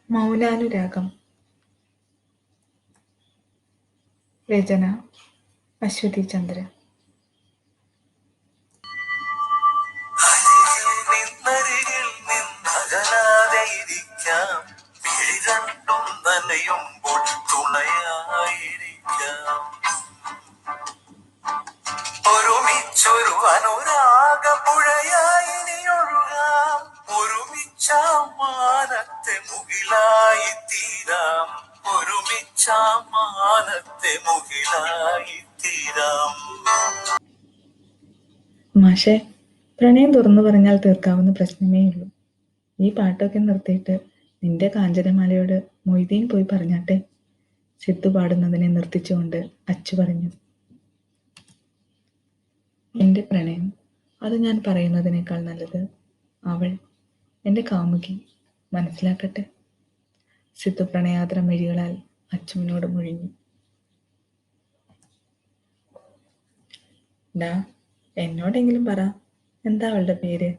മൗനാനുരാഗം. രചന അശ്വതി ചന്ദ്രൻ. അരികിൽ നിന്നരികിൽ നിന്നകലാതെ ഇരിക്കാം, വിഴി രണ്ടും നനയുമ്പോൾ തുണയായിരിക്കാം. ഒരുമിച്ചൊരു അനുരാഗ പുഴയായി ഇനി ഒഴുകാം, ഒരുമിച്ച മാനത്തെ മുകിലായി തീരാം, ഒരുമിച്ച മാനത്തെ മുകിലായി തീരാം. മാഷെ, പ്രണയം തുറന്നു പറഞ്ഞാൽ തീർക്കാവുന്ന പ്രശ്നമേ ഉള്ളൂ. ഈ പാട്ടൊക്കെ നിർത്തിയിട്ട് നിന്റെ കാഞ്ചനമാലയോട് മൊയ്തീൻ പോയി പറഞ്ഞാട്ടെ. സിദ്ധു പാടുന്നതിനെ നിർത്തിച്ചുകൊണ്ട് അച്ചു പറഞ്ഞു. എന്റെ പ്രണയം, അത് ഞാൻ പറയുന്നതിനേക്കാൾ നല്ലത് അവൾ, എന്റെ കാമുകി, മനസ്സിലാക്കട്ടെ. സിദ്ധു പ്രണയാദ്ര മിഴികളാൽ അച്ചുവിനോട് മുഴിഞ്ഞു. ഡാ, എന്നോടെങ്കിലും പറ, എന്താ അവളുടെ പേര്?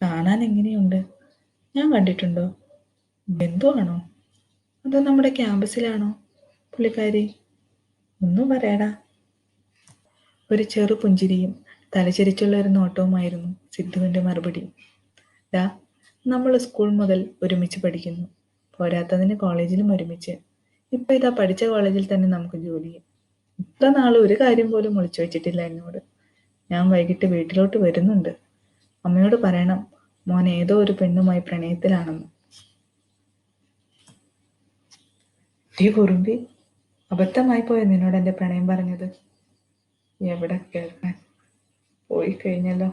കാണാൻ എങ്ങനെയുണ്ട്? ഞാൻ കണ്ടിട്ടുണ്ടോ? ബന്ധുവാണോ? അതോ നമ്മുടെ ക്യാമ്പസിലാണോ പുള്ളിക്കാരി? ഒന്നും പറയടാ. ഒരു ചെറു പുഞ്ചിരിയും തലചെരിച്ചുള്ള ഒരു നോട്ടവുമായിരുന്നു സിദ്ധുവിന്റെ മറുപടി. ഡാ, നമ്മൾ സ്കൂൾ മുതൽ ഒരുമിച്ച് പഠിക്കുന്നു, പോരാത്തതിന് കോളേജിലും ഒരുമിച്ച്. ഇപ്പൊ ഇതാ പഠിച്ച കോളേജിൽ തന്നെ നമുക്ക് ജോലിയും. ഇത്ര നാള് ഒരു കാര്യം പോലും ഒളിച്ചു വെച്ചിട്ടില്ല എന്നോട്. ഞാൻ വൈകിട്ട് വീട്ടിലോട്ട് വരുന്നുണ്ട്. അമ്മയോട് പറയണം മോൻ ഏതോ ഒരു പെണ്ണുമായി പ്രണയത്തിലാണെന്ന്. ഈ കുറുമ്പി, അബദ്ധമായി പോയ നിന്നോട് എന്റെ പ്രണയം പറഞ്ഞത്. എവിടെ കേൾക്കാൻ, പോയി കഴിഞ്ഞല്ലോ.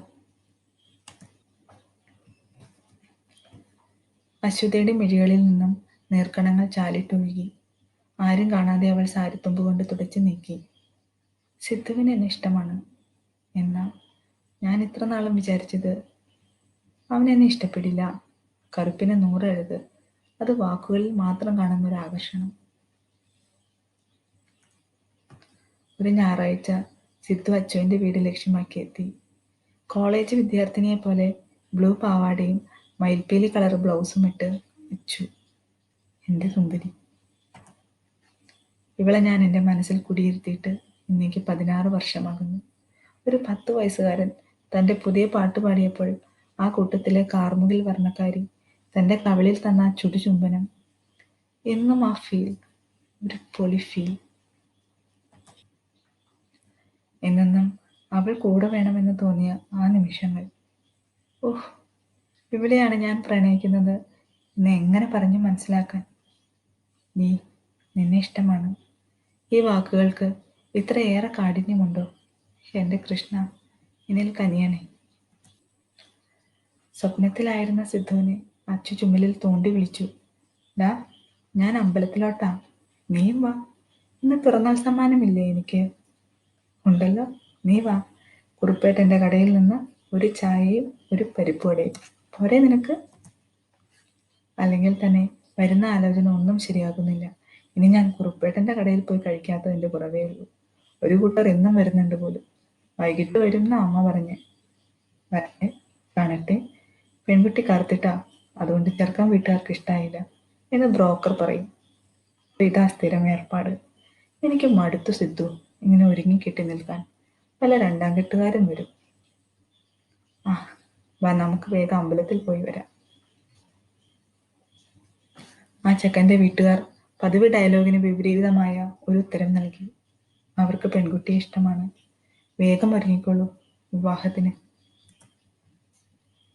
അശ്വതിയുടെ മിഴികളിൽ നിന്നും നീർക്കണങ്ങൾ ചാലിട്ടൊഴുകി. ആരും കാണാതെ അവൾ സാരിത്തുമ്പ് കൊണ്ട് തുടച്ചു നീക്കി. സിദ്ധുവിന് എന്നെ ഇഷ്ടമാണ്. എന്നാൽ ഞാൻ ഇത്ര നാളും വിചാരിച്ചത് അവൻ എന്നെ ഇഷ്ടപ്പെടില്ല. കറുപ്പിന് 100 എഴുത്. അത് വാക്കുകളിൽ മാത്രം കാണുന്ന ഒരു ആകർഷണം. ഒരു ഞായറാഴ്ച സിദ്ധു അച്ചുവിന്റെ വീട് ലക്ഷ്യമാക്കി എത്തി. കോളേജ് വിദ്യാർത്ഥിനിയെ പോലെ ബ്ലൂ പാവാടയും മയിൽപ്പീലി കളർ ബ്ലൗസും ഇട്ട് അച്ചു. എന്റെ സുന്ദരി, ഇവളെ ഞാൻ എൻ്റെ മനസ്സിൽ കുടിയിരുത്തിയിട്ട് ഇന്നേക്ക് 16 വർഷമാകുന്നു. ഒരു 10 വയസ്സുകാരൻ തൻ്റെ പുതിയ പാട്ട് പാടിയപ്പോൾ ആ കൂട്ടത്തിലെ കാർമുകിൽ വർണ്ണക്കാരി തൻ്റെ കവിളിൽ തന്ന ആ ചുടുചുംബനം, എന്നും ആ ഫീൽ, ഒരു പൊളി ഫീൽ. എന്നെന്നും അവൾ കൂടെ വേണമെന്ന് തോന്നിയ ആ നിമിഷങ്ങൾ. ഓഹ്, ഇവിടെയാണ് ഞാൻ പ്രണയിക്കുന്നത് എന്ന് എങ്ങനെ പറഞ്ഞു മനസ്സിലാക്കാൻ? നിന്നെ ഇഷ്ടമാണ്. ഈ വാക്കുകൾക്ക് ഇത്രയേറെ കാഠിന്യമുണ്ടോ? എൻ്റെ കൃഷ്ണ, എന്നിൽ കനിയണേ. സ്വപ്നത്തിലായിരുന്ന സിദ്ധുവിനെ അച്ചു ചുമലിൽ തോണ്ടി വിളിച്ചു. ഡാ, ഞാൻ അമ്പലത്തിലോട്ടാ, നീയും വാ. ഇന്ന് പിറന്നാൾ സമ്മാനമില്ലേ എനിക്ക്? ഉണ്ടല്ലോ, നീ വാ. കുറുപ്പേട്ടൻ്റെ കടയിൽ നിന്ന് ഒരു ചായയും ഒരു പരിപ്പുവടയും പോരെ നിനക്ക്? അല്ലെങ്കിൽ തന്നെ വരുന്ന ആലോചന ഒന്നും ശരിയാകുന്നില്ല. ഇനി ഞാൻ കുറുപ്പേട്ടൻ്റെ കടയിൽ പോയി കഴിക്കാത്തതിൻ്റെ കുറവേ ഉള്ളൂ. ഒരു കൂട്ടർ ഇന്നും വരുന്നുണ്ട് പോലും. വൈകിട്ട് വരുന്ന അമ്മ പറഞ്ഞേ. വരട്ടെ, കാണട്ടെ. പെൺകുട്ടി കറുത്തിട്ടാ, അതുകൊണ്ട് ചെറുക്കൻ വീട്ടുകാർക്ക് ഇഷ്ടായില്ല എന്ന് ബ്രോക്കർ പറയും. ഇതാ സ്ഥിരം ഏർപ്പാട്. എനിക്ക് മടുത്തു സിദ്ധു ഇങ്ങനെ ഒരുങ്ങി കെട്ടി നിൽക്കാൻ. പല രണ്ടാം കെട്ടുകാരും വരും. ആ, വാ, നമുക്ക് വേഗം അമ്പലത്തിൽ പോയി വരാം. ആ ചെക്കൻ്റെ വീട്ടുകാർ പതിവ് ഡയലോഗിന് വിപരീതമായ ഒരു ഉത്തരം നൽകി. അവർക്ക് പെൺകുട്ടിയെ ഇഷ്ടമാണ്. വേഗം ഒരുങ്ങിക്കൊള്ളൂ വിവാഹത്തിന്.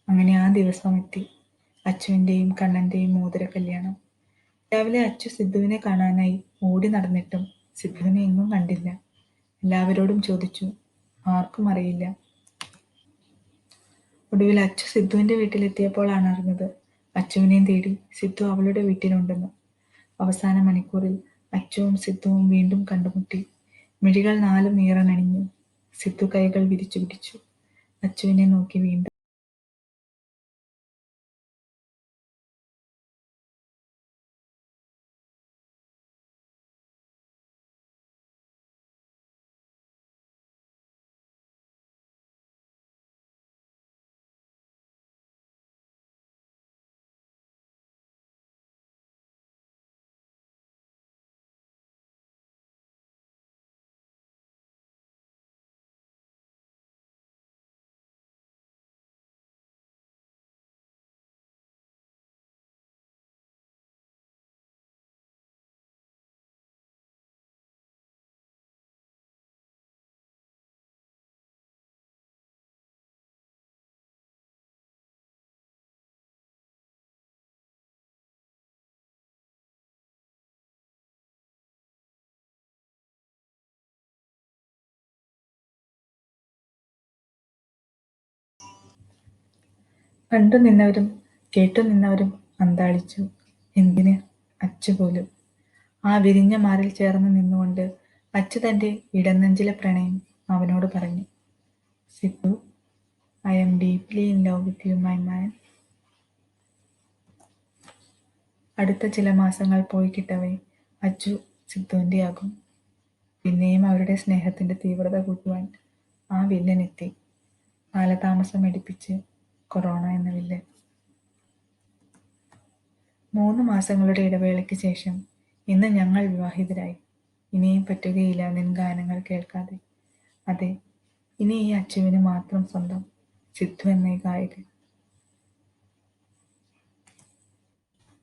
അങ്ങനെ ആ ദിവസം എത്തി. അച്ചുവിൻ്റെയും കണ്ണൻ്റെയും മോതിര കല്യാണം. രാവിലെ അച്ചു സിദ്ധുവിനെ കാണാനായി ഓടി നടന്നിട്ടും സിദ്ധുവിനെ എങ്ങും കണ്ടില്ല. എല്ലാവരോടും ചോദിച്ചു, ആർക്കും അറിയില്ല. ഒടുവിൽ അച്ചു സിദ്ധുവിന്റെ വീട്ടിലെത്തിയപ്പോഴാണ് അറിഞ്ഞത് അച്ചുവിനെയും തേടി സിദ്ധു അവളുടെ വീട്ടിലുണ്ടെന്ന്. അവസാന മണിക്കൂറിൽ അച്ചുവും സിദ്ധുവും വീണ്ടും കണ്ടുമുട്ടി. മിഴികൾ 4 നീറനണിഞ്ഞു. സിദ്ധു കൈകൾ വിരിച്ചു പിടിച്ചു. അച്ചുവിനെ നോക്കി വീണ്ടും കണ്ടു നിന്നവരും കേട്ടു നിന്നവരും അന്താളിച്ചു. എന്തിന്? അച്ചു പോലും. ആ വിരിഞ്ഞ മാറിൽ ചേർന്ന് നിന്നുകൊണ്ട് അച്ചു തന്റെ ഇടനെഞ്ചിലെ പ്രണയം അവനോട് പറഞ്ഞു. Siddhu, I am deeply in love with you my man. അടുത്ത ചില മാസങ്ങൾ പോയി കിട്ടവേ അച്ചു സിദ്ധുവിൻ്റെ ആകും. പിന്നെയും അവരുടെ സ്നേഹത്തിന്റെ തീവ്രത കൂട്ടുവാൻ ആ വില്ലനെത്തി. കാലതാമസം എടുപ്പിച്ച് കൊറോണ എന്ന വില്ലൻ. 3 മാസങ്ങളുടെ ഇടവേളയ്ക്ക് ശേഷം ഇന്ന് ഞങ്ങൾ വിവാഹിതരായി. ഇനിയും പറ്റുകയില്ല നിൻ ഗാനങ്ങൾ കേൾക്കാതെ. അതെ, ഇനി ഈ അച്ചുവിന് മാത്രം സ്വന്തം സിദ്ധു എന്ന ഈ ഗായകൻ.